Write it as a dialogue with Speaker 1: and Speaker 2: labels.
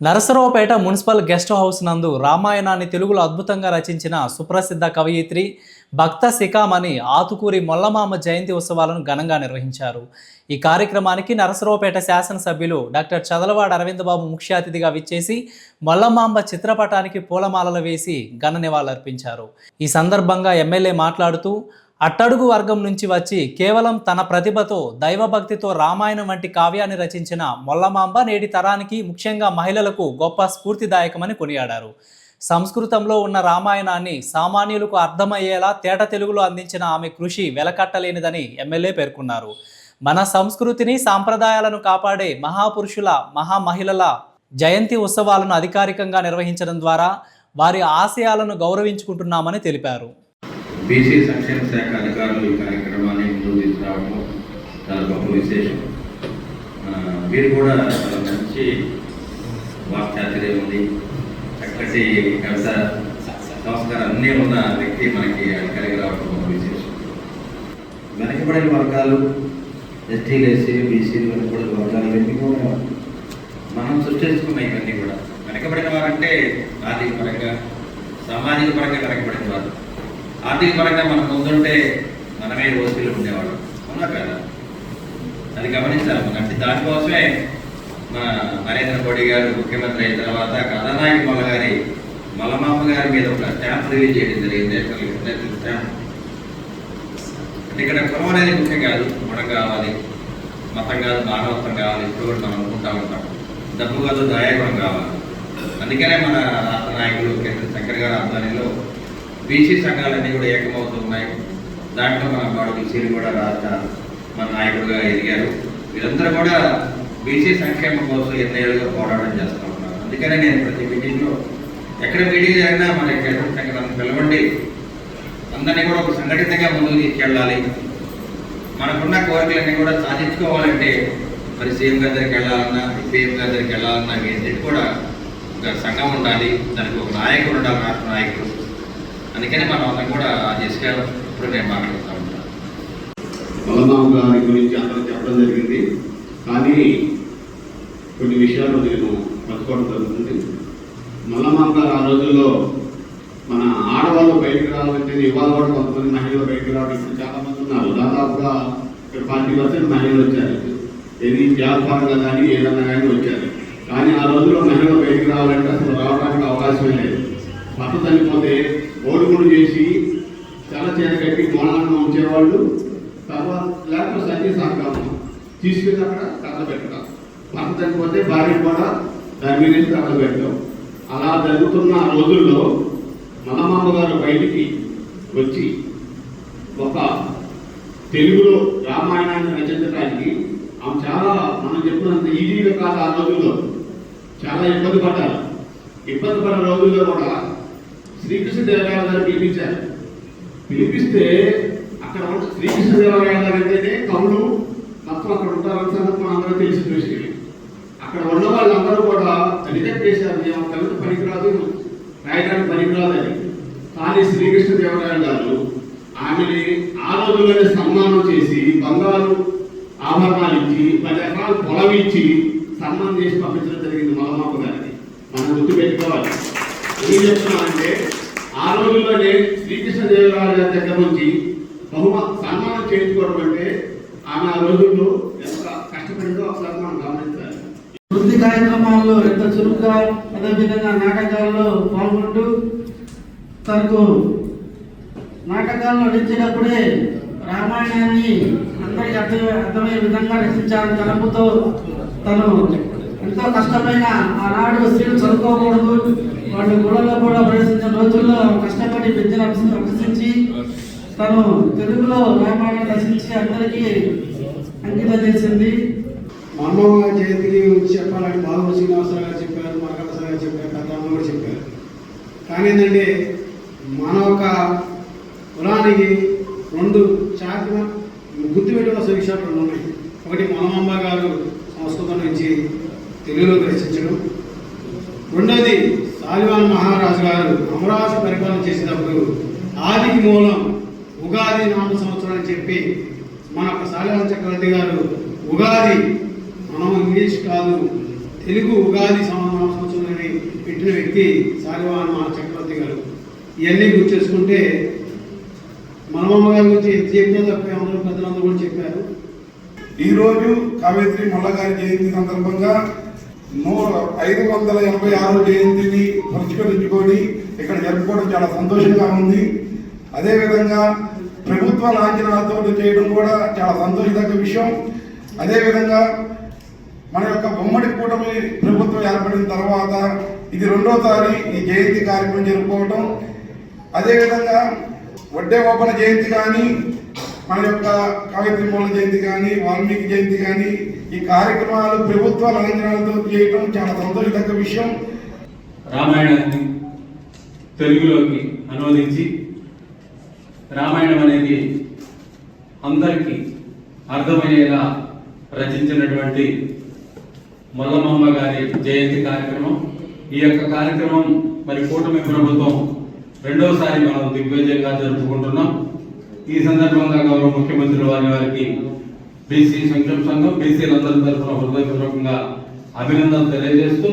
Speaker 1: Narasaraopet municipal guest house నందు రామాయణాన్ని తెలుగులో అద్భుతంగా రచించిన సుప్రసిద్ధ కవయిత్రి భక్త శిఖామణి ఆతుకూరి మొల్లమామ జయంతి ఉత్సవాలను ఘనంగా నిర్వహించారు. ఈ కార్యక్రమానికి నరసరావుపేట శాసనసభ్యులు డాక్టర్ చదలవాడ అరవిందబాబు ముఖ్య అతిథిగా విచ్చేసి మొల్లమాంబ చిత్రపటానికి పూలమాలలు వేసి ఘన నివాళులర్పించారు. ఈ సందర్భంగా ఎమ్మెల్యే మాట్లాడుతూ అట్టడుగు వర్గం నుంచి వచ్చి కేవలం తన ప్రతిభతో దైవభక్తితో రామాయణం వంటి కావ్యాన్ని రచించిన మొల్లమాంబ నేటి తరానికి ముఖ్యంగా మహిళలకు గొప్ప స్ఫూర్తిదాయకమని కొనియాడారు. సంస్కృతంలో ఉన్న రామాయణాన్ని సామాన్యులకు అర్థమయ్యేలా తేట తెలుగులో అందించిన ఆమె కృషి వెలకట్టలేనిదని ఎమ్మెల్యే పేర్కొన్నారు. మన సంస్కృతిని సాంప్రదాయాలను కాపాడే మహాపురుషుల మహామహిళల జయంతి ఉత్సవాలను అధికారికంగా నిర్వహించడం ద్వారా వారి ఆశయాలను గౌరవించుకుంటున్నామని తెలిపారు.
Speaker 2: బీసీ సంక్షేమ శాఖ అధికారులు ఈ కార్యక్రమాన్ని ముందుకు తీసుకురావడం చాలా గొప్ప విశేషం. వీరు కూడా చాలా మంచి వాక్చాతుర్యం ఉంది, చక్కటి కవిత సంస్కారం అన్నీ ఉన్న వ్యక్తి మనకి అధికారిగా రావడం గొప్ప విశేషం. వెనకబడిన వర్గాలు ఎస్టీలు ఎస్సీలు బీసీలు వెనకబడిన వర్గాలు ఇవన్నీ కూడా మనం సృష్టించుకున్న ఇవన్నీ కూడా వెనకబడిన వారంటే ఆర్థిక పరంగా సామాజిక పరంగా వెనకబడిన వారు. ఆర్థిక పరంగా మనం ముందుంటే మనమే ఓసీలు ఉండేవాళ్ళం, అవునా కదా? అది గమనించాలి మనం. దానికోసమే మన నరేంద్ర మోడీ గారు ముఖ్యమంత్రి అయిన తర్వాత కథానాయక మొల్లమాంబ గారి మీద ఒక స్టాంప్ రిలీజ్ చేయడం జరిగింది. స్టాంప్ అంటే ఇక్కడ కులం అనేది ముఖ్యం కాదు, మనం కావాలి, మతం కాదు, మానవత్వం కావాలి. ఇప్పుడు కూడా మనం అనుకుంటా ఉంటాం. డబ్బు కాదు, దయాగుణం కావాలి. అందుకనే మన రాష్ట్ర నాయకులు శంకర్ గారి ఆధ్వర్యంలో బీసీ సంఘాలన్నీ కూడా ఏకమవుతున్నాయి. దాంట్లో మన బాడు బీసీలు కూడా రాష్ట్ర మన నాయకుడుగా ఎదిగారు. వీరందరూ కూడా బీసీ సంక్షేమం కోసం ఎన్నేళ్ళుగా పోరాటం చేస్తూ ఉన్నారు. అందుకనే నేను ప్రతి మీటింగ్లో ఎక్కడ మీటింగ్ జరిగినా మన సంఘాలను పిలవండి, అందరినీ కూడా ఒక సంఘటితంగా ముందుకు తీసుకెళ్ళాలి. మనకున్న కోరికలన్నీ కూడా సాధించుకోవాలంటే మరి సీఎం గారి దగ్గరికి వెళ్ళాలన్నా, పిఎం గారి దగ్గరికి వెళ్ళాలన్నా వీటికి కూడా ఒక సంఘం ఉండాలి, దానికి ఒక నాయకుడు ఉండాలి, రాష్ట్ర నాయకుడు. అందుకని మనం అందరం కూడా చేసారు. ఇప్పుడు నేను మాట్లాడుతూ ఉంటాను.
Speaker 3: మొల్లమాంబ గారి గురించి అందరూ చెప్పడం జరిగింది, కానీ కొన్ని విషయాలు నేను పంచుకోవడం జరుగుతుంది. మొల్లమాంబ గారు ఆ రోజుల్లో మన ఆడవాళ్ళు బయటకు రావాలంటే ఇవాళ కూడా కొంతమంది మహిళలు బయటకు రావడం ఇప్పుడు చాలా మంది ఉన్నారు. దాదాపుగా 40% మహిళలు వచ్చారు. ఏది వ్యాపారంగా కానీ ఏదన్నా కానీ వచ్చారు. కానీ ఆ రోజుల్లో మహిళలు బయటకు రావాలంటే అసలు రావడానికి అవకాశమే లేదు. భర్త చనిపోతే ఓడుగుడు చేసి చాలా చేత కట్టి మోనాలను ఉంచేవాళ్ళు. తర్వాత లేకపోతే సత్య సాకాము తీసుకెళ్ళి అక్కడ కథ పెట్టడం. భర్త చనిపోతే భార్య కూడా దాని మీద కథ పెట్టడం. అలా జరుగుతున్న రోజుల్లో మొల్లమాంబ గారు బయటికి వచ్చి ఒక తెలుగులో రామాయణాన్ని రచించడానికి ఆమె చాలా మనం చెప్పినంత ఈజీగా కాదు. ఆ రోజుల్లో చాలా ఇబ్బంది పడ్డారు. ఇబ్బంది పడిన రోజుల్లో కూడా శ్రీకృష్ణదేవరాయల గారు పిలిపిస్తే అక్కడ శ్రీకృష్ణదేవరాయల గారు అంటేనే కవులు మొత్తం అక్కడ ఉంటారని సంగతి మనం అందరూ తెలిసిన విషయం. అక్కడ ఉన్న వాళ్ళందరూ కూడా రిజెక్ట్ చేశారు, కవిత పనికిరాదు, రాయడానికి పనికిరాదని. కానీ శ్రీకృష్ణదేవరాయల గారు ఆమెని ఆ రోజుల్లోనే సన్మానం చేసి బంగారు ఆభరణాలు ఇచ్చి 10 ఎకరాలు పొలం ఇచ్చి సన్మానం చేసి పంపించడం జరిగింది మొల్లమాంబ గారికి. మనం గుర్తుపెట్టుకోవాలి. ఏం చెప్తున్నానంటే ఆ రోజుల్లోనే శ్రీకృష్ణదేవరాయల గారి దగ్గర నుంచి సన్మానం చేయించుకోవడం అంటే ఆమె ఆ రోజుల్లో ఎంత కష్టపడిందో ఒకసారి మనం గమనించాలి.
Speaker 4: వృత్తి కార్యక్రమాల్లో ఎంత చురుగ్గా, అదేవిధంగా నాటకాల్లో పాల్గొంటూ తనకు నాటకాల్లో నడిచేటప్పుడే రామాయణాన్ని అందరికీ అర్థమయ్యే విధంగా రచించాలని తలపుతో తను ఎంతో కష్టమైన ఆనాడు స్త్రీలు చదువుకోకూడదు, వాళ్ళు గుళ్ళలో కూడా ప్రవేశించిన రోజుల్లో కష్టపడి విద్యను అభ్యసించి తను తెలుగులో రామాయణం రచించి అందరికీ అంకితం చేసింది.
Speaker 5: మొల్లమాంబ జయంతికి గురించి చెప్పాలంటే బాబు శ్రీనివాసరావు గారు చెప్పారు, మరకలస గారు చెప్పారు, పెద్దమ్మ కూడా చెప్పారు. కానీ ఏంటంటే మన ఒక కులానికి 2 గుర్తుపెట్టుకోవాల్సిన విషయాలు 2 ఉన్నాయి. ఒకటి మొల్లమాంబ గారు సంస్కృతం నుంచి తెలుగులోకి రచించడం, రెండోది శాలివాహన మహారాజు గారు అమరావతి పరిపాలన చేసేటప్పుడు ఆదికి మూలం ఉగాది నామ సంవత్సరం అని చెప్పి మన శాలివాహన చక్రవర్తి గారు ఉగాది మనం ఇంగ్లీష్ కాదు తెలుగు ఉగాది సంవత్సరం వ్యక్తి సాలివాహన చక్రవర్తి గారు. ఇవన్నీ గుర్తు చేసుకుంటే మనమమ్మ గారి గురించి ఎంత చెప్పినా తప్ప అందరూ పెద్దలందరూ కూడా చెప్పారు.
Speaker 6: ఈరోజు కవయిత్రి మొల్లగారి జయంతి సందర్భంగా 586వ జయంతిని పురస్కరించుకొని ఇక్కడ జరుపుకోవడం చాలా సంతోషంగా ఉంది. అదేవిధంగా ప్రభుత్వ లాంఛనాలతో చేయడం కూడా చాలా సంతోషదగ్గ విషయం. అదేవిధంగా మన యొక్క ఉమ్మడి కూటమి ప్రభుత్వం ఏర్పడిన తర్వాత ఇది 2వసారి ఈ జయంతి కార్యక్రమం జరుపుకోవటం. అదేవిధంగా వడ్డే ఓపెన జయంతి కానీ, మన యొక్క కవయిత్రి మూల జయంతి కానీ, వాల్మీకి జయంతి కానీ, ఈ కార్యక్రమాలు ప్రభుత్వ లాంఛనాలతో చేయటం చాలా సంతోషదగ్గ విషయం.
Speaker 7: రామాయణాన్ని తెలుగులోకి అనువదించి రామాయణం అనేది అందరికీ అర్థమయ్యేలా రచించినటువంటి మల్లమ్మ గారి జయంతి కార్యక్రమం. ఈ యొక్క కార్యక్రమం మరి కూటమి ప్రభుత్వం 2వసారి మనం దిగ్విజయంగా జరుపుకుంటున్నాం. ఈ సందర్భంగా గౌరవ ముఖ్యమంత్రి వారికి బీసీ సంక్షేమ సంఘం బీసీలందరి తరఫున హృదయపూర్వకంగా అభినందనలు తెలియజేస్తూ